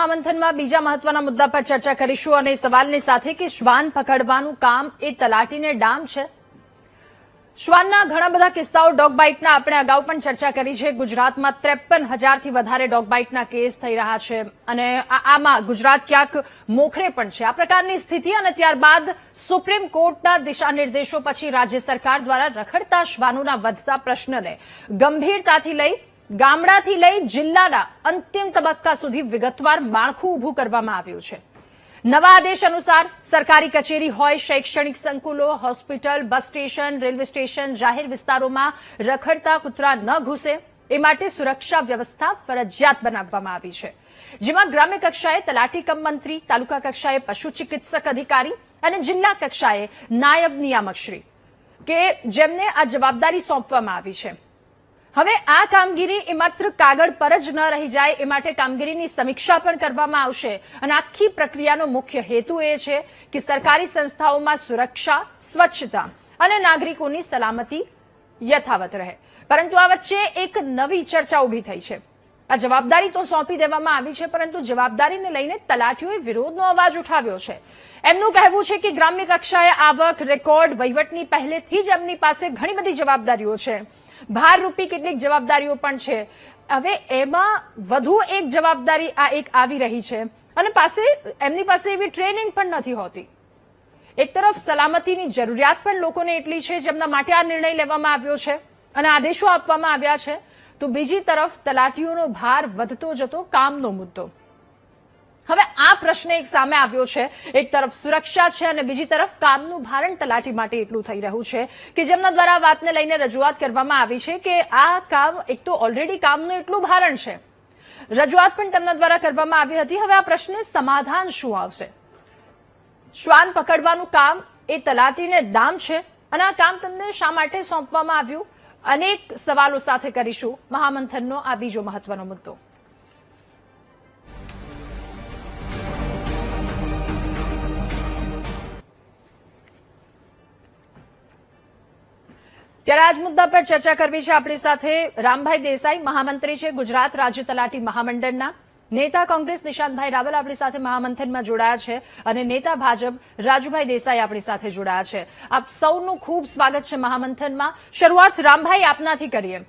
મહામંથનમાં બીજા મહત્વના મુદ્દા પર ચર્ચા કરીશું અને સવાલની સાથે કે શ્વાન પકડવાનું કામ એ તલાટીને ડામ છે। શ્વાનના ઘણા બધા કિસ્સાઓ ડોગ બાઇટના આપણે અગાઉ પણ ચર્ચા કરી છે। ગુજરાતમાં 53,000થી વધારે ડોગ બાઇટના કેસ થઈ રહ્યા છે અને આમાં ગુજરાત ક્યાંક મોખરે પણ છે। આ પ્રકારની સ્થિતિ અને ત્યારબાદ સુપ્રીમ કોર્ટના દિશાનિર્દેશો પછી રાજ્ય સરકાર દ્વારા રખડતા શ્વાનોના વધતા પ્રશ્નને ગંભીરતાથી લઈ ગામડાથી લઈ જિલ્લાના અંતિમ તબક્કા સુધી વિગતવાર માળખું ઊભું કરવામાં આવ્યું છે। નવા આદેશ અનુસાર સરકારી કચેરી હોય, શૈક્ષણિક સંકુલો, hospital, bus station, railway station, જાહેર વિસ્તારોમાં રખડતા કૂતરા ન ઘૂસે એ માટે સુરક્ષા વ્યવસ્થા ફરજિયાત બનાવવામાં આવી છે, જેમાં ગ્રામ્ય કક્ષાએ તલાટી કમ મંત્રી, તાલુકા કક્ષાએ પશુ ચિકિત્સક અધિકારી અને જિલ્લા કક્ષાએ નાયબ નિયામકશ્રી કે જેમને આ જવાબદારી સોંપવામાં આવી છે। હવે આ કામગીરી એ માત્ર કાગળ પર જ ન રહી જાય એ માટે કામગીરીની સમીક્ષા પણ કરવામાં આવશે અને આખી પ્રક્રિયાનો મુખ્ય હેતુ એ છે કે સરકારી સંસ્થાઓમાં સુરક્ષા, સ્વચ્છતા અને નાગરિકોની સલામતી યથાવત રહે। પરંતુ આ વચ્ચે એક નવી ચર્ચા ઊભી થઈ છે। આ જવાબદારી તો સોંપી દેવામાં આવી છે, પરંતુ જવાબદારીને લઈને તલાટીઓએ વિરોધનો અવાજ ઉઠાવ્યો છે। એમનું કહેવું છે કે ગ્રામ્ય કક્ષાએ આવક, રેકોર્ડ, વહીવટની પહેલેથી જ એમની પાસે ઘણી બધી જવાબદારીઓ છે, ભારરૂપી કેટલીક જવાબદારીઓ પણ છે। હવે એમાં વધુ એક જવાબદારી આ એક આવી રહી છે અને એમની પાસે એવી ટ્રેનિંગ પણ નથી હોતી। એક તરફ સલામતીની જરૂરિયાત પણ લોકોને એટલી છે જેમના માટે આ નિર્ણય લેવામાં આવ્યો છે અને આદેશો આપવામાં આવ્યા છે, તો બીજી તરફ તલાટીઓનો ભાર વધતો જતો કામનો મુદ્દો। હવે આ પ્રશ્ન એક સામે આવ્યો છે। એક તરફ સુરક્ષા છે અને બીજી તરફ કામનું ભારણ તલાટી માટે એટલું થઈ રહ્યું છે કે જેમના દ્વારા વાતને લઈને રજૂઆત કરવામાં આવી છે કે આ કામ એક તો ઓલરેડી કામનું એટલું ભારણ છે। રજૂઆત પણ તેમના દ્વારા કરવામાં આવી હતી। હવે આ પ્રશ્ને સમાધાન શું આવશે? શ્વાન પકડવાનું કામ એ તલાટીને ડામ છે અને આ કામ તેમને શા માટે સોંપવામાં આવ્યું? અનેક સવાલો સાથે કરીશું મહામંથનનો આ બીજો મહત્વનો મુદ્દો। ત્યારે આજ મુદ્દા પર ચર્ચા કરવી છે આપણી સાથે રામભાઈ દેસાઈ, મહામંત્રી છે ગુજરાત રાજ્ય તલાટી મહામંડળના, નેતા કોંગ્રેસ નિશાંતભાઈ રાવલ આપણી સાથે મહામંથનમાં જોડાયા છે અને નેતા ભાજપ રાજુભાઈ દેસાઈ આપણી સાથે જોડાયા છે। આપ સૌનું ખૂબ સ્વાગત છે મહામંથનમાં। શરૂઆત રામભાઈ આપનાથી કરીએ।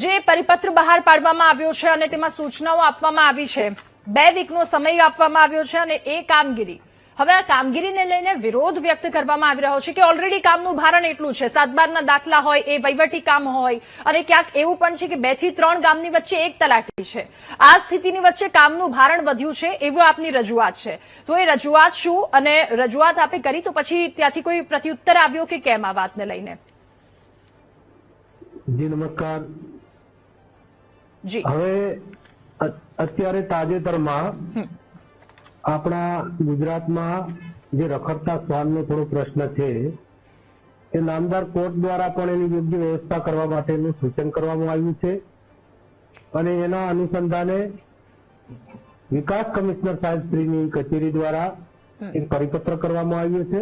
જે પરિપત્ર બહાર પાડવામાં આવ્યો છે અને તેમાં સૂચનાઓ આપવામાં આવી છે, 2 વીકનો સમય આપવામાં આવ્યો છે અને એ કામગીરી, હવે આ કામગીરીને લઈને વિરોધ વ્યક્ત કરવામાં આવી રહ્યો છે કે ઓલરેડી કામનું ભારણ એટલું છે, 7/12ના દાખલા હોય, એ વહીવટી કામ હોય અને ક્યાંક એવું પણ છે કે 2 થી 3 ગામની વચ્ચે એક તલાટી છે। આ સ્થિતિની વચ્ચે કામનું ભારણ વધ્યું છે એવું આપની રજૂઆત છે, તો એ રજૂઆત શું અને રજૂઆત આપે કરી તો પછી ત્યાંથી કોઈ પ્રત્યુત્તર આવ્યો કે કેમ આ વાતને લઈને? જી નમસ્કાર જી। હવે અત્યારે તાજેતરમાં આપણા ગુજરાતમાં જે રખડતા શ્વાનનો થોડો પ્રશ્ન છે એ નામદાર કોર્ટ દ્વારા પણ એની યોગ્ય વ્યવસ્થા કરવા માટેનું સૂચન કરવામાં આવ્યું છે અને એના અનુસંધાને વિકાસ કમિશનર સાહેબશ્રીની કચેરી દ્વારા એક પરિપત્ર કરવામાં આવ્યો છે,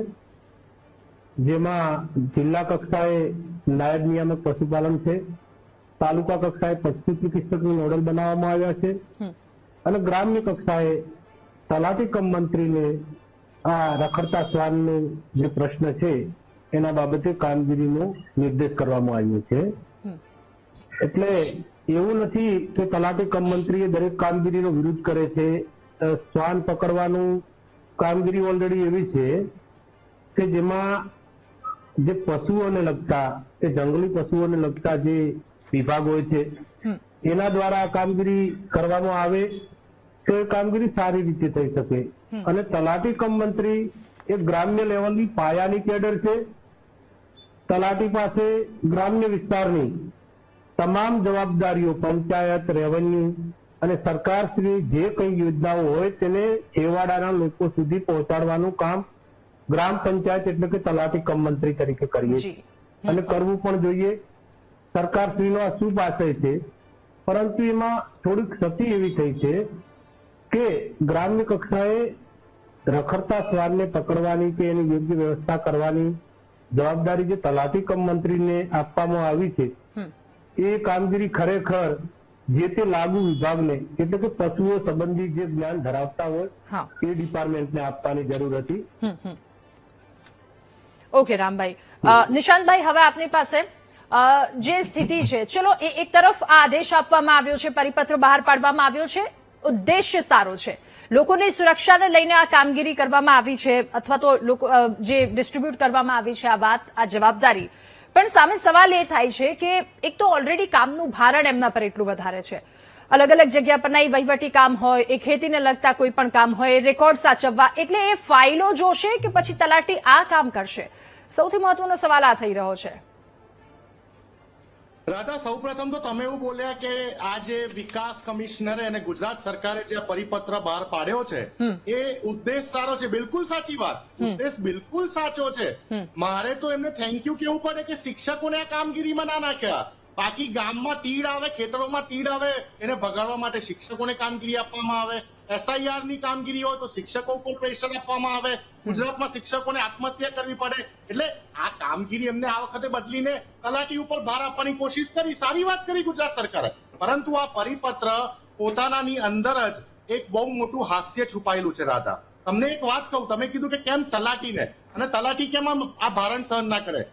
જેમાં જિલ્લા કક્ષાએ નાયબ નિયામક પશુપાલન છે, તાલુકા કક્ષાએ પશુ ચિકિત્સકની નોડલ બનાવવામાં આવ્યા છે અને ગ્રામ્ય કક્ષાએ તલાટી કમ મંત્રીને આ રખડતા શ્વાનનો જે પ્રશ્ન છે એના બાબતે કામગીરીનો નિર્દેશ કરવામાં આવ્યો છે। એટલે એવું નથી કે તલાટી કમ મંત્રીએ દરેક કામગીરીનો વિરોધ કરે છે। શ્વાન પકડવાનું કામગીરી ઓલરેડી એવી છે કે જેમાં જે પશુઓને લગતા કે જંગલી પશુઓને લગતા જે વિભાગ હોય છે એના દ્વારા કામગીરી કરવામાં આવે તો એ કામગીરી સારી રીતે થઈ શકે અને તલાટી કમ મંત્રી એ ગ્રામ્ય લેવલની પાયાની કેડર છે। તલાટી પાસે ગ્રામ્ય વિસ્તારની તમામ જવાબદારીઓ પંચાયત, રેવન્યુ અને સરકારશ્રી જે કઈ યોજનાઓ હોય તેને છેવાડાના લોકો સુધી પહોંચાડવાનું કામ ગ્રામ પંચાયત એટલે કે તલાટી કમ મંત્રી તરીકે કરીએ અને કરવું પણ જોઈએ। સરકારશ્રીનો આ શુભ આશય છે, પરંતુ એમાં થોડીક ક્ષતિ એવી થઈ છે કે ગ્રામ્ય કક્ષાએ રખડતા શ્વાનને પકડવાની કે એની યોગ્ય વ્યવસ્થા કરવાની જવાબદારી જે તલાટી કમ મંત્રીને આપવામાં આવી છે એ કામગીરી ખરેખર જે તે લાગુ વિભાગને એટલે કે પશુઓ સંબંધિત જે જ્ઞાન ધરાવતા હોય હા એ ડિપાર્ટમેન્ટને આપવાની જરૂર હતી. ઓકે રામભાઈ. નિશાંતભાઈ, હવે આપની પાસે જે સ્થિતિ છે, ચલો એક તરફ આ આદેશ આપવામાં આવ્યો છે, પરિપત્ર બહાર પાડવામાં આવ્યો છે, ઉદ્દેશ્ય સારો છે, લોકોની સુરક્ષાને લઈને આ કામગીરી કરવામાં આવી છે અથવા તો લોકો જે ડિસ્ટ્રીબ્યુટ કરવામાં આવી છે આ જવાબદારી, પણ સામે સવાલ એ થાય છે કે એક તો ઓલરેડી કામનું ભારણ એમના પર એટલું વધારે છે, અલગ અલગ જગ્યા પરના એ વહીવટી કામ હોય, એ ખેતીને લગતા કોઈ પણ કામ હોય, રેકોર્ડ સાચવવા, એટલે એ ફાઇલો જોશે કે પછી તલાટી આ કામ કરશે? સૌથી મહત્વનો સવાલ આ થઈ રહ્યો છે. રાધા, સૌપ્રથમ તો તમે એવું બોલ્યા કે આ જે વિકાસ કમિશનરે અને ગુજરાત સરકારે જે પરિપત્ર બહાર પાડ્યો છે એ ઉદ્દેશ સારો છે. બિલકુલ સાચી વાત, ઉદ્દેશ બિલકુલ સાચો છે. મારે તો એમને થેન્ક યુ કેવું પડે કે શિક્ષકોને આ કામગીરીમાં ના નાખ્યા. બાકી ગામમાં તીડ આવે, ખેતરોમાં તીડ આવે, એને ભગાડવા માટે શિક્ષકોને કામગીરી આપવામાં આવે. SIR ની કામગીરી હોય તો શિક્ષકો ઉપર પ્રેશર આપવામાં આવે. ગુજરાતમાં શિક્ષકોને આત્મહત્યા કરવી પડે. એટલે આ કામગીરી એમને આ વખતે બદલીને તલાટી ઉપર ભાર આપવાની કોશિશ કરી. સારી વાત કરી ગુજરાત સરકારે. પરંતુ આ પરિપત્ર પોતાનાની અંદર જ એક બહુ મોટું હાસ્ય છુપાયેલું છે. રાધા, તમને એક વાત કહું, તમે કીધું કે કેમ તલાટીને, અને તલાટી કેમ આ ભારણ સહન ના કરે.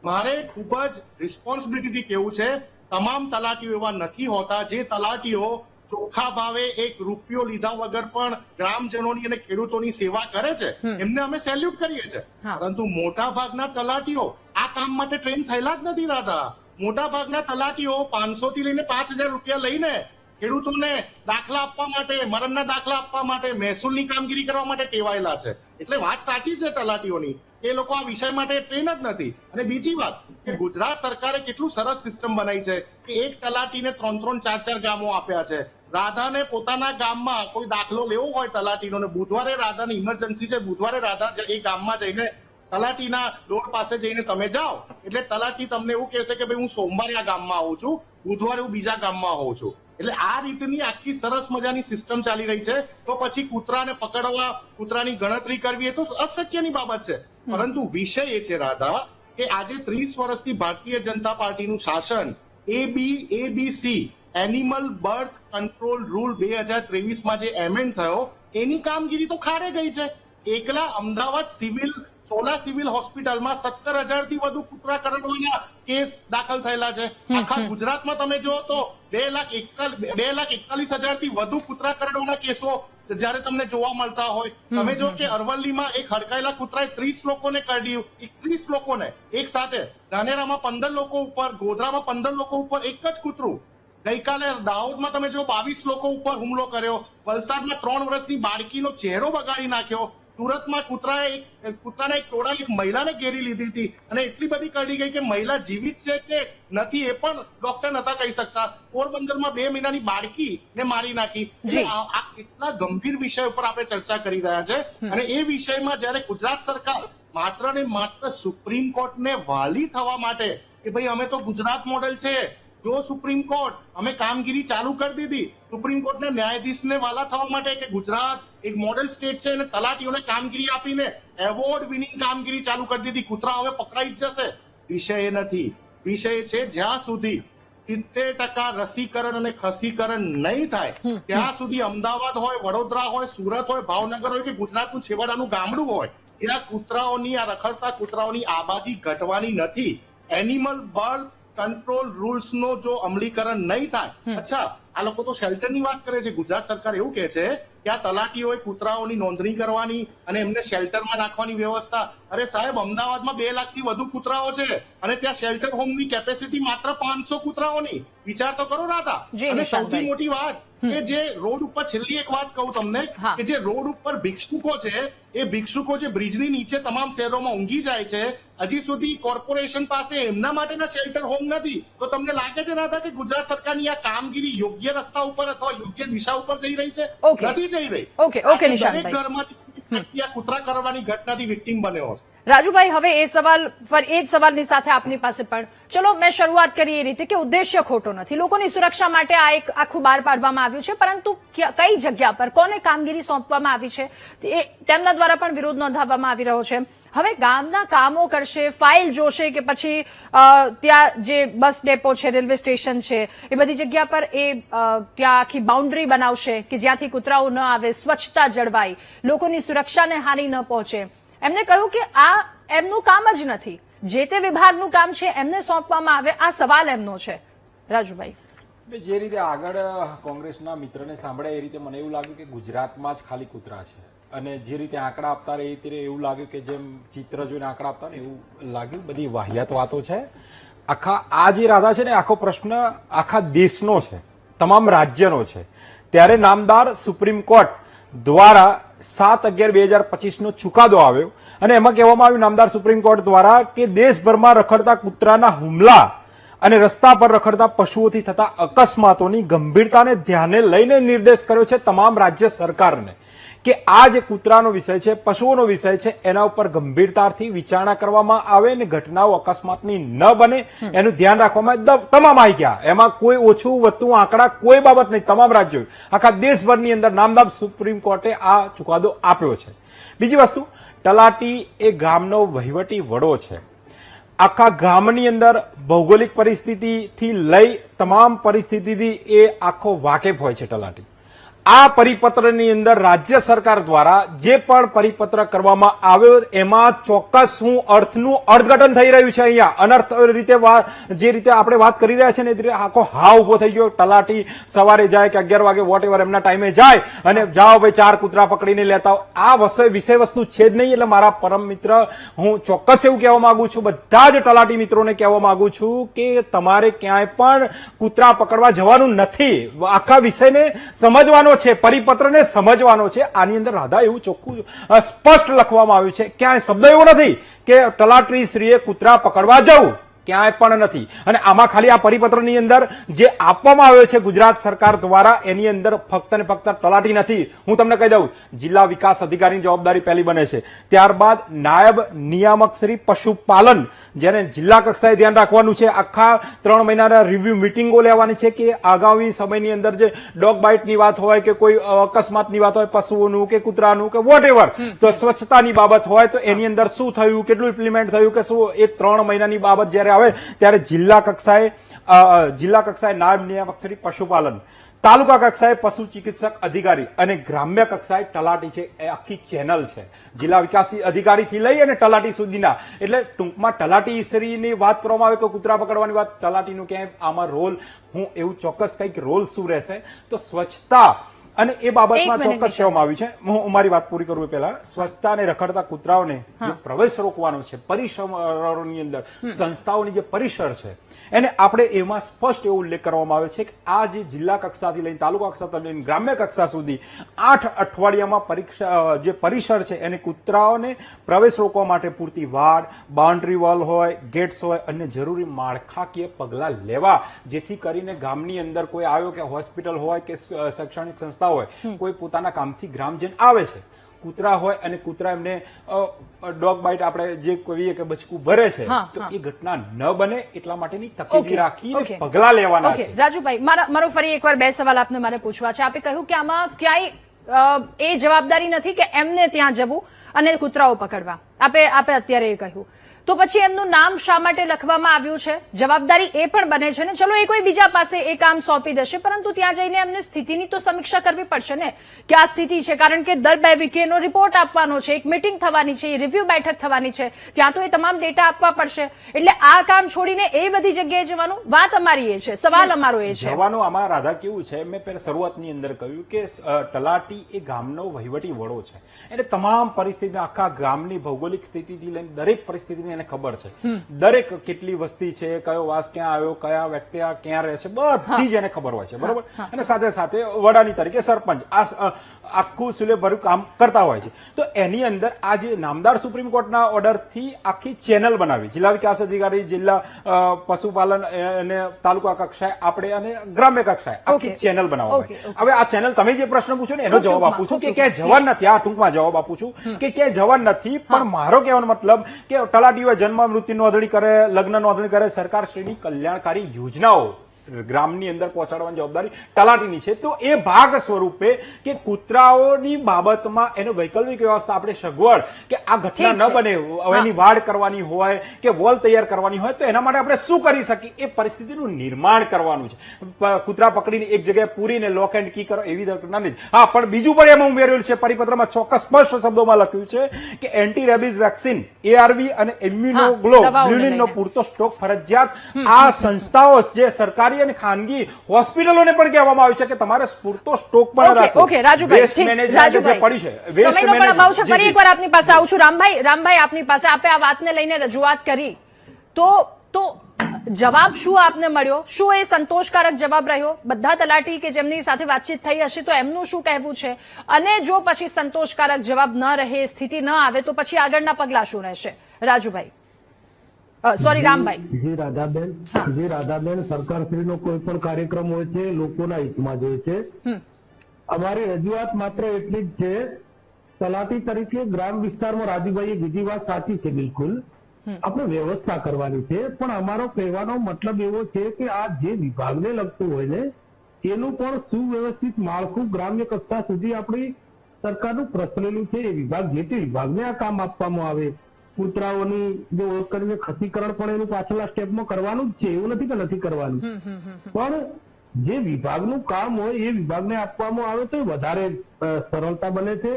મારે ખૂબ જ રિસ્પોન્સિબિલિટીથી કેવું છે, તમામ તલાટીઓ એવા નથી હોતા. જે તલાટીઓ ચોખ્ખા ભાવે એક રૂપિયો લીધા વગર પણ ગ્રામજનોની અને ખેડૂતોની સેવા કરે છે, એમને અમે સેલ્યુટ કરીએ છીએ. પરંતુ મોટા ભાગના તલાટીઓ આ કામ માટે ટ્રેન થયેલા જ નથી. રાધા, મોટા ભાગના તલાટીઓ 500 થી લઈને 5000 રૂપિયા લઈને ખેડૂતોને દાખલા આપવા માટે, મરણના દાખલા આપવા માટે, મહેસૂલની કામગીરી કરવા માટે ટેવાયેલા છે. એટલે વાત સાચી છે તલાટીઓની, એ લોકો આ વિષય માટે ટ્રેન જ નથી. અને બીજી વાત કે ગુજરાત સરકારે કેટલું સરસ સિસ્ટમ બનાવી છે કે એક તલાટીને 3-3, 4-4 ગામો આપ્યા છે. રાધાને પોતાના ગામમાં કોઈ દાખલો લેવો હોય તલાટીનો, બુધવારે રાધાની ઇમરજન્સી છે, બુધવારે રાધા એ ગામમાં જઈને તલાટીના રોડ પાસે જઈને તમે જાઓ એટલે તલાટી તમને એવું કહેશે કે ભાઈ હું સોમવારે આ ગામમાં આવું છું, બુધવારે હું બીજા ગામમાં હોઉં છું. એટલે આ રીતની આખી સરસ મજાની સિસ્ટમ ચાલી રહી છે. તો પછી કૂતરાને પકડવા, કૂતરાની ગણતરી કરવી એ તો અશક્યની બાબત છે. પરંતુ વિષય એ છે રાધા કે આજે 30 વર્ષથી ભારતીય જનતા પાર્ટીનું શાસન ABC animal birth control rule 2023માં જે એમેન્ડ થયો એની કામગીરી તો ખાડે ગઈ છે. એકલા અમદાવાદ સોલા સિવિલ હોસ્પિટલમાં 17,000 થી વધુ કૂતરા કરડવાના કેસ દાખલ થયેલા છે. આખા ગુજરાતમાં તમે જો તો 2,41,000 થી વધુ કૂતરા કરડવાના કેસો જયારે તમને જોવા મળતા હોય. તમે જો કે અરવલ્લીમાં એક હડકાયેલા કૂતરાએ 30 લોકોને કરડ્યું, 21 લોકોને એક સાથે. ધાનેરામાં 15 લોકો ઉપર, ગોધરામાં 15 લોકો ઉપર એક જ કૂતરું. ગઈકાલે દાહોદમાં તમે જો 22 લોકો ઉપર હુમલો કર્યો. વલસાડમાં 3 વર્ષની બાળકીનો ચહેરો બગાડી નાખ્યો. સુરતમાં કૂતરાના એક ટોળાએ એક મહિલાને ઘેરી લીધી હતી અને એટલી બધી કરડી ગઈ કે મહિલા જીવિત છે કે નથી એ પણ ડોક્ટર નતા કહી શકતા. પોરબંદરમાં 2 મહિનાની બાળકીને મારી નાખી. આ કેટલા ગંભીર વિષય ઉપર આપણે ચર્ચા કરી રહ્યા છે. અને એ વિષયમાં જયારે ગુજરાત સરકાર માત્ર ને માત્ર સુપ્રીમ કોર્ટને વાલી થવા માટે કે ભાઈ અમે તો ગુજરાત મોડેલ છે, જો સુપ્રીમ કોર્ટ અમે કામગીરી ચાલુ કરી દીધી, સુપ્રીમ કોર્ટના ન્યાયાધીશને વાલા થવા માટે કે ગુજરાત એક મોડેલ સ્ટેટ છે અને તલાટીઓને કામગીરી આપીને એવોર્ડ વિનિંગ કામગીરી ચાલુ કરી દીધી, કૂતરા હવે પકડાઈ જ જશે. વિષય એ નથી. વિષય છે જ્યાં સુધી 70% રસીકરણ અને ખસીકરણ નહીં થાય ત્યાં સુધી અમદાવાદ હોય, વડોદરા હોય, સુરત હોય, ભાવનગર હોય કે ગુજરાતનું છેવાડાનું ગામડું હોય, ત્યાં કૂતરાઓની, આ રખડતા કૂતરાઓની આબાદી ઘટવાની નથી. એનિમલ બર્થ કંટ્રોલ રૂલ્સ નો જો અમલીકરણ નહીં થાય. અચ્છા, આ લોકો તો શેલ્ટર ની વાત કરે છે. ગુજરાત સરકાર એવું કે છે કે આ તલાટીઓએ કૂતરાઓની નોંધણી કરવાની અને એમને શેલ્ટરમાં નાખવાની વ્યવસ્થા. અરે સાહેબ, અમદાવાદમાં 2 લાખથી વધુ કૂતરાઓ છે અને ત્યાં શેલ્ટર હોમની કેપેસિટી માત્ર 500 કૂતરાઓની. વિચાર તો કરો રાધા. અને સૌથી મોટી વાત કે જે રોડ ઉપર, છેલ્લી એક વાત કહું તમને, કે જે રોડ ઉપર ભિક્ષુકો છે, એ ભિક્ષુકો જે બ્રિજની નીચે તમામ શહેરોમાં ઊંઘી જાય છે, હજી સુધી કોર્પોરેશન પાસે એમના માટેના શેલ્ટર હોમ નથી. તો તમને લાગે છે રાધા કે ગુજરાત સરકારની આ કામગીરી યોગ્ય રસ્તા ઉપર અથવા યોગ્ય દિશા ઉપર જઈ રહી છે? નથી જઈ રહી. ઓકે નિશાંતભાઈ, ઘરમાંથી કૂતરા કરવાની ઘટનાથી વિક્ટીમ બન્યો હશે. રાજુભાઈ, હવે એ જ સવાલની સાથે આપની પાસે પણ, ચલો મેં શરૂઆત કરી એ રીતે કે ઉદ્દેશ્ય ખોટો નથી, લોકોની સુરક્ષા માટે આ એક આખું બહાર પાડવામાં આવ્યું છે, પરંતુ કઈ જગ્યા પર કોને કામગીરી સોંપવામાં આવી છે તેમના દ્વારા પણ વિરોધ નોંધાવવામાં આવી રહ્યો છે. હવે ગામના કામો કરશે, ફાઇલ જોશે કે પછી ત્યાં જે બસ ડેપો છે, રેલવે સ્ટેશન છે, એ બધી જગ્યા પર એ ત્યાં આખી બાઉન્ડ્રી બનાવશે કે જ્યાંથી કૂતરાઓ ન આવે, સ્વચ્છતા જળવાય, લોકોની સુરક્ષાને હાનિ ન પહોંચે. એમને કહ્યું કે આ એમનું કામ જ નથી, જે તે વિભાગનું કામ છે એમને સોંપવામાં આવે. આ સવાલ એમનો છે. રાજુભાઈ, જે રીતે આગળ કોંગ્રેસના મિત્રને સાંભળ્યા એ રીતે મને એવું લાગ્યું કે ગુજરાતમાં જ ખાલી કૂતરા છે, અને જે રીતે આંકડા આપતા રહે એ રીતે એવું લાગ્યું કે જેમ ચિત્ર જોઈને આંકડા આપતા ને એવું લાગ્યું. બધી વાહિયાત વાતો છે. આખા આ જે રાધા છે ને, આખો પ્રશ્ન આખા દેશનો છે, તમામ રાજ્યનો છે. ત્યારે નામદાર સુપ્રીમ કોર્ટ દ્વારા 7/11/2025 ચુકાદો આવ્યો અને એમાં કહેવામાં આવ્યું નામદાર સુપ્રીમ કોર્ટ દ્વારા કે દેશભરમાં રખડતા કૂતરાના હુમલા અને રસ્તા પર રખડતા પશુઓથી થતા અકસ્માતોની ગંભીરતાને ધ્યાને લઈને નિર્દેશ કર્યો છે તમામ રાજ્ય સરકારને કે આ જે કૂતરાનો વિષય છે, પશુઓનો વિષય છે, એના ઉપર ગંભીરતાથી વિચારણા કરવામાં આવે અને ઘટનાઓ અકસ્માતની ન બને એનું ધ્યાન રાખવામાં તમામ આવી ગયા. એમાં કોઈ ઓછું વધતું આંકડા કોઈ બાબત નહીં. તમામ રાજ્યો આખા દેશભરની અંદર નામદાર સુપ્રીમ કોર્ટે આ ચુકાદો આપ્યો છે. બીજી વસ્તુ, તલાટી એ ગામનો વહીવટી વડો છે. આખા ગામની અંદર ભૌગોલિક પરિસ્થિતિથી લઈ તમામ પરિસ્થિતિથી એ આખો વાકેફ હોય છે તલાટી. આ પરિપત્રની અંદર રાજ્ય સરકાર દ્વારા જે પણ પરિપત્ર કરવામાં આવ્યો એમાં ચોક્કસ અર્થનું અર્થઘટન થઈ રહ્યું છે. અહીંયા અનર્થ રીતે જે રીતે આપણે વાત કરી રહ્યા છે ને એ રીતે આખો હા ઉભો થઈ ગયો. તલાટી સવારે જાય કે 11 વાગે વોટ એવર એમના ટાઈમે જાય અને જાઓ ભાઈ 4 કૂતરા પકડીને લેતા આ વિષય વસ્તુ છે જ નહીં. એટલે મારા પરમ મિત્ર, હું ચોક્કસ એવું કહેવા માંગુ છું, બધા જ તલાટી મિત્રોને કહેવા માંગુ છું કે તમારે ક્યાંય પણ કૂતરા પકડવા જવાનું નથી. આખા વિષયને સમજવાનો છે, પરિપત્રને સમજવાનો છે. આની અંદર રાધા એવું ચોખ્ખું સ્પષ્ટ લખવામાં આવ્યું છે. ક્યાંય શબ્દ એવો નથી કે તલાટી શ્રીએ કૂતરા પકડવા જવું, ક્યાંય પણ નથી. અને આમાં ખાલી આ પરિપત્રની અંદર જે આપવામાં આવ્યો છે ગુજરાત સરકાર દ્વારા એની અંદર ફક્ત ને ફક્ત તલાટી નથી. હું તમને કહી દઉં, જિલ્લા વિકાસ અધિકારીની જવાબદારી પહેલી બને છે. ત્યારબાદ નાયબ નિયામક શ્રી પશુપાલન, જેને જિલ્લા કક્ષાએ ધ્યાન રાખવાનું છે. આખા 3 મહિનાના રિવ્યુ મિટિંગો લેવાની છે કે આગામી સમયની અંદર જે ડોગ બાઇટની વાત હોય કે કોઈ અકસ્માતની વાત હોય, પશુઓનું કે કૂતરાનું કે વોટ એવર, તો સ્વચ્છતાની બાબત હોય તો એની અંદર શું થયું, કેટલું ઇમ્પ્લિમેન્ટ થયું કે શું, એ 3 મહિનાની બાબત જ્યારે આવે ત્યારે જિલ્લા કક્ષાએ નાયબ નિયામક શ્રી પશુપાલન, તાલુકા કક્ષાએ પશુ ચિકિત્સક અધિકારી અને ગ્રામ્ય કક્ષાએ તલાટી છે. એ આખી ચેનલ છે જિલ્લા વિકાસ અધિકારીથી લઈ અને તલાટી સુધીના. એટલે ટૂંકમાં તલાટી શ્રીની વાત કરવામાં આવે કે કૂતરા પકડવાની વાત, તલાટીનું ક્યાંય આમાં રોલ, હું એવું ચોક્કસ કંઈક રોલ શું રહેશે તો સ્વચ્છતા અને એ બાબતમાં ચોક્કસ કહેવામાં આવ્યું છે. હું મારી વાત પૂરી કરું પહેલા, સ્વચ્છતા અને રખડતા કૂતરાઓને જે પ્રવેશ રોકવાનો છે પરિસરોની અંદર, સંસ્થાઓની જે પરિસર છે એને આપણે એમાં સ્પષ્ટ એવો ઉલ્લેખ કરવામાં આવે છે કે આ જે જિલ્લા કક્ષાથી લઈને તાલુકા કક્ષાથી લઈને ગ્રામ્ય કક્ષા સુધી 8 અઠવાડિયામાં પરીક્ષા જે પરિસર છે એને કૂતરાઓને પ્રવેશ રોકવા માટે પૂરતી વાડ, બાઉન્ડ્રી વોલ હોય, ગેટ્સ હોય અને જરૂરી માળખાકીય પગલાં લેવા, જેથી કરીને ગામની અંદર કોઈ આવ્યો કે હોસ્પિટલ હોય કે શૈક્ષણિક સંસ્થા હોય, કોઈ પોતાના કામથી ગ્રામજન આવે છે, કૂતરા હોય અને કૂતરા એમને ડોગ બાઇટ આપણે જે કહીએ કે બચકું ભરે છે, તો એ ઘટના ન બને એટલા માટેની તકેદારી રાખીને પગલાં લેવાના છે. રાજુભાઈ, મારો ફરી એકવાર 2 સવાલ આપને મારે પૂછવા છે. આપે કહ્યું કે આમાં ક્યાંય એ જવાબદારી નથી કે એમને ત્યાં જવું અને કૂતરાઓ પકડવા. આપે અત્યારે એ કહ્યું, તો પછી એમનું નામ શા માટે લખવામાં આવ્યું છે? જવાબદારી એ પણ બને છે ને, ચલો એ કોઈ બીજા પાસે એ કામ સોંપી દેશે, પરંતુ ત્યાં જઈને એમને સ્થિતિની તો સમીક્ષા કરવી પડશે ને કે આ સ્થિતિ છે, કારણ કે દર 2 વીકે એનો રિપોર્ટ આપવાનો છે, એક મીટિંગ થવાની છે, રિવ્યુ બેઠક થવાની છે, ત્યાં તો એ તમામ ડેટા આપવા પડશે. એટલે આ કામ છોડીને એ બધી જગ્યાએ જવાનું, વાત અમારી એ છે, સવાલ અમારો એ છે. જવાનું આમાં રાધા કેવું છે, મેં પહેલા શરૂઆતની અંદર કહ્યું કે તલાટી એ ગામનો વહીવટી વડો છે. એટલે તમામ પરિસ્થિતિ, આખા ગામની ભૌગોલિક સ્થિતિથી લઈને દરેક પરિસ્થિતિની એને ખબર છે. દરેક કેટલી વસ્તી છે, કયો વાસ ક્યાં આવ્યો, કયા વ્યક્તિ ક્યાં રહે છે, બધી જ એને ખબર હોય છે. બરોબર. અને સાથે સાથે વડાની તરીકે સરપંચ આખું સુલેભર્યું કામ કરતા હોય છે. તો એની અંદર આ જે નામદાર સુપ્રીમ કોર્ટના ઓર્ડરથી આખી ચેનલ બનાવી, જિલ્લા વિકાસ અધિકારી, જિલ્લા પશુપાલન અને તાલુકા કક્ષાએ આપણે અને ગ્રામ્ય કક્ષાએ આખી ચેનલ બનાવવામાં. હવે આ ચેનલ, તમે જે પ્રશ્ન પૂછો ને એનો જવાબ આપું છું કે ક્યાંય જવાન નથી. આ ટૂંકમાં જવાબ આપું છું કે ક્યાંય જવાન નથી, પણ મારો કહેવાનો મતલબ કે તલાટીઓ જન્મ મૃત્યુ નોંધણી કરે, લગ્ન નોંધણી કરે, સરકાર શ્રેણી કલ્યાણકારી યોજનાઓ ગ્રામની અંદર પહોંચાડવાની જવાબદારી તલાટીની છે. તો એ ભાગ સ્વરૂપે કે કૂતરાઓની બાબતમાં એનો વૈકલ્પિક વ્યવસ્થા આપણે સગવડ કે આ ઘટના ન બને, એની વાડ કરવાની હોય કે વોલ તૈયાર કરવાની હોય તો એના માટે આપણે શું કરી શકીએ એ પરિસ્થિતિનું નિર્માણ કરવાનું છે. કૂતરા પકડીને એક જગ્યાએ પૂરીને લોક એન્ડ કી કરો એવી ઘટના નહીં. હા, પણ બીજું પણ એમાં ઉમેરેલું છે, પરિપત્રમાં ચોક્કસ સ્પષ્ટ શબ્દોમાં લખ્યું છે કે એન્ટી રેબીઝ વેક્સિન, એઆરવી અને ઇમ્યુનોગ્લોબ્યુલિનનો પૂરતો સ્ટોક ફરજિયાત. આ સંસ્થાઓ જે સરકારી અને ખાનગી હોસ્પિટલોને પણ કહેવામાં આવ્યું છે કે તમારે પૂરતો સ્ટોક પણ રાખવો. ઓકે રાજુભાઈ, વેસ્ટ મેનેજમેન્ટ જે પડી છે, વેસ્ટ સમયનો પણ અભાવ છે. ફરી મેનેજમેન્ટ. એકવાર આપની પાસે આવું છું. રામભાઈ આપની પાસે આપે આ વાતને લઈને રજૂઆત કરી તો જવાબ શું આપને મળ્યો? શું એ સંતોષકારક જવાબ રહ્યો? બધા તલાટી કે જેમની સાથે વાતચીત થઈ હશે તો એમનું શું કહેવું છે? અને જો પછી સંતોષકારક જવાબ ન રહે, સ્થિતિ ન આવે તો પછી આગળના પગલા શું રહેશે? રાજુભાઈ, સોરી રામભાઈ. જે રાધાબેન, સરકારશ્રીનો કોઈ પણ કાર્યક્રમ હોય છે લોકોના હિતમાં જ હોય છે. અમારી રજૂઆત માત્ર એટલી જ છે, તલાટી તરીકે ગ્રામ વિસ્તારમાં રાજુભાઈએ બીજી વાત સાચી છે, બિલકુલ આપણે વ્યવસ્થા કરવાની છે. પણ અમારો કહેવાનો મતલબ એવો છે કે આ જે વિભાગને લગતું હોય ને એનું પણ સુવ્યવસ્થિત માળખું ગ્રામ્ય કક્ષા સુધી આપણી સરકારનું પ્રચલેલું છે. એ વિભાગ, જે તે વિભાગને આ કામ આપવામાં આવે, કૂતરાઓની જે ઓળખ કરીને ખસીકરણ પણ એનું પાછળના સ્ટેપમાં કરવાનું જ છે, એવું નથી કે નથી કરવાનું. પણ જે વિભાગનું કામ હોય એ વિભાગને આપવામાં આવે તો વધારે સરળતા બને છે.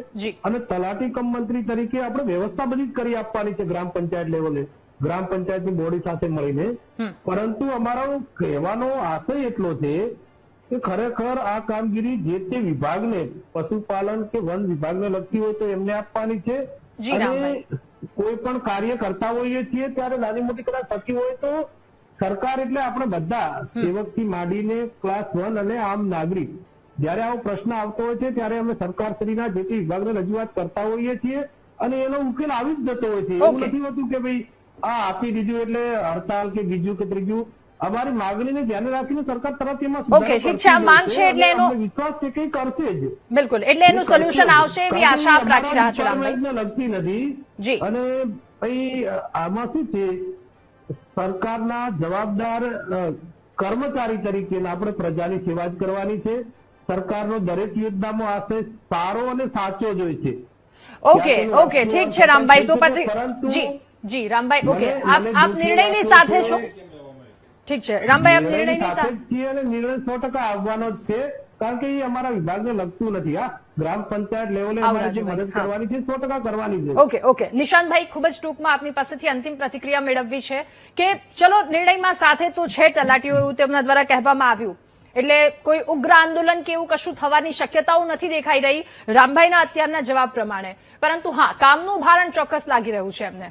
અને તલાટી કમ મંત્રી તરીકે આપણે વ્યવસ્થા બધી જ કરી આપવાની છે ગ્રામ પંચાયત લેવલે, ગ્રામ પંચાયતની બોડી સાથે મળીને. પરંતુ અમારો કહેવાનો આશય એટલો છે કે ખરેખર આ કામગીરી જે તે વિભાગને, પશુપાલન કે વન વિભાગને લગતી હોય તો એમને આપવાની છે. અને કોઈ પણ કાર્ય કરતા હોઈએ છીએ ત્યારે નાની મોટી કદાચ થતી હોય તો સરકાર એટલે આપણે બધા સેવકથી માંડીને ક્લાસ 1 અને આમ નાગરિક જયારે આવો પ્રશ્ન આવતો હોય છે ત્યારે અમે સરકારશ્રીના જે તે વિભાગને રજૂઆત કરતા હોઈએ છીએ અને એનો ઉકેલ આવી જ જતો હોય છે. એવું નથી હોતું કે ભાઈ આ આપી દીધું એટલે હડતાલ કે બીજું કે ત્રીજું. અમારી માંગણીને ધ્યાને રાખીને સરકાર તરફ એમાં ઓકે, ઠીક છે. આ માંગ છે એટલે એનો વિશ્વાસ છે કે કરશે જ. બિલકુલ, એટલે એનું સોલ્યુશન આવશે એવી આશા આપ રાખી રહ્યા છો રામભાઈ? લગતી નથી. અને ભાઈ આમાં શું છે, સરકારના જવાબદાર કર્મચારી તરીકે આપણે પ્રજાની સેવા જ કરવાની છે. સરકારનો દરેક યોજનામાં આશય સારો અને સાચો જ હોય છે. ઓકે, ઠીક છે રામભાઈ. તો પછી જી રામભાઈ, ઓકે, આપ નિર્ણયની સાથે છો? ઠીક છે રામભાઈ, આપ નિર્ણયની સાથે છીએ અને નિર્ણય 100% આવવાનો જ છે, કારણ કે એ અમારા વિભાગને લગતું નથી. આ ગ્રામ પંચાયત લેવલે અમારે જે મદદ કરવાની છે 100% કરવાની છે. ઓકે નિશાંતભાઈ, ખૂબ જ ટૂંકમાં આપની પાસેથી અંતિમ પ્રતિક્રિયા મેળવવી છે કે ચલો નિર્ણયમાં સાથે તો છે તલાટીઓ, એવું તેમના દ્વારા કહેવામાં આવ્યું, એટલે કોઈ ઉગ્ર આંદોલન કે એવું કશું થવાની શક્યતાઓ નથી દેખાઈ રહી રામભાઈના અત્યારના જવાબ પ્રમાણે. પરંતુ હા, કામનું ભારણ ચોક્કસ લાગી રહ્યું છે એમને.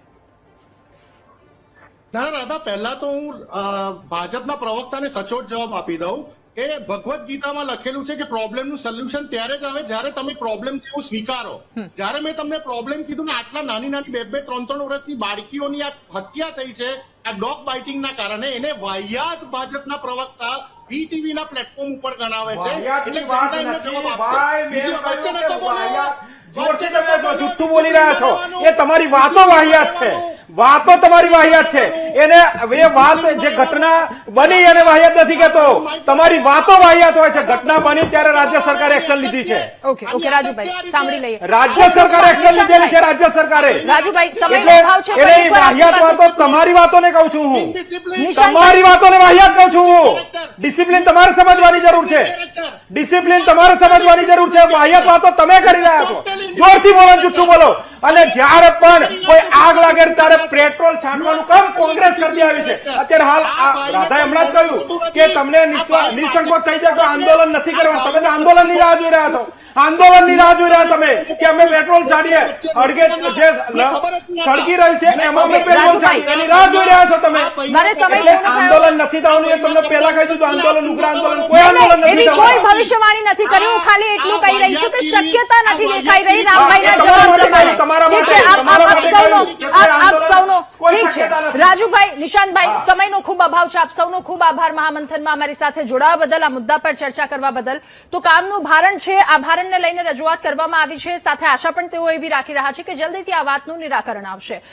ના રાધા, પહેલા તો હું ભાજપના પ્રવક્તાને સચોટ જવાબ આપી દઉં કે ભગવદ્ ગીતામાં લખેલું છે કે પ્રોબ્લેમનું સોલ્યુશન ત્યારે જ આવે જ્યારે તમે પ્રોબ્લેમ છે એવું સ્વીકારો. જ્યારે મેં તમને પ્રોબ્લેમ કીધું ને, આટલા નાની 2-3 વર્ષની બાળકીઓની આ હત્યા થઈ છે આ ડોગ બાઇટિંગના કારણે, એને વાહિયાત ભાજપના પ્રવક્તા વીટીવી ના પ્લેટફોર્મ ઉપર ગણાવે છે. એટલે જનતા એમને જવાબ આપશે. બીજી વચ્ચે નતો બોલ્યો. જોરથી તમે જુઠ્ઠું બોલી રહ્યા છો. એ તમારી વાતો વાહિયાત છે, વાતો તમારી વાહિયાત છે. એને એ વાત જે ઘટના બની એને વાહિયાત નથી કહેતો, તમારી વાતો વાહિયાત હોય છે. ઘટના બની ત્યારે રાજ્ય સરકારે એક્શન લીધી છે. ઓકે રાજુભાઈ, સાંભળી લઈએ. રાજ્ય સરકારે એક્શન લીધેલી છે. રાજ્ય સરકારે રાજુભાઈ, સમયનો અભાવ છે. એટલે વાહિયાત વાતો તમારી વાતોને કહું છું હું, તમારી વાતોને વાહિયાત કહું છું હું. ડિસિપ્લિન તમારે સમજવાની જરૂર છે, ડિસિપ્લિન તમારે સમજવાની જરૂર છે. વાહિયાત વાતો તમે કરી રહ્યા છો. જોરથી બોલો, જુઠ્ઠું બોલો. અને જ્યારે પણ કોઈ આગ લાગે ત્યારે પેટ્રોલ છાંટવાનું કામ કોંગ્રેસ કરતી આવી છે. અત્યારે હાલ રાધાએ હમણાં જ કહ્યું કે તમને નિસંકોચ થઈ જાય તો આંદોલન નથી કરવાનું. તમે તો આંદોલનની રાહ જોઈ રહ્યા છો, આંદોલનની રાહ જોઈ રહ્યા તમે કે અમે પેટ્રોલ છાંટીએ. અડગે જે સળગી રહી છે એમાં અમે પેટ્રોલ છાંટીએ એની રાહ જોઈ રહ્યા છો તમે. એટલે આંદોલન નથી થવાનું એ તમને પહેલા કહી દીધું. આંદોલન, ઉગ્ર આંદોલન, કોઈ આંદોલન નથી થવાનું. કોઈ ભવિષ્યવાણી નથી કરી. હું ખાલી એટલું કહી રહી છું કે શક્યતા નથી દેખાઈ રહી રામભાઈના જવાબ પ્રમાણે. ઠીક છે, આપ સૌનો ઠીક છે. રાજુભાઈ, નિશાંતભાઈ, સમયનો ખૂબ અભાવ છે. આપ સૌનો ખૂબ આભાર મહામંથનમાં અમારી સાથે જોડાવા બદલ, આ મુદ્દા પર ચર્ચા કરવા બદલ. તો કામનું ભારણ છે, આ ભારણને લઈને રજૂઆત કરવામાં આવી છે. સાથે આશા પણ તેઓ એવી રાખી રહ્યા છે કે જલ્દીથી આ વાતનું નિરાકરણ આવશે.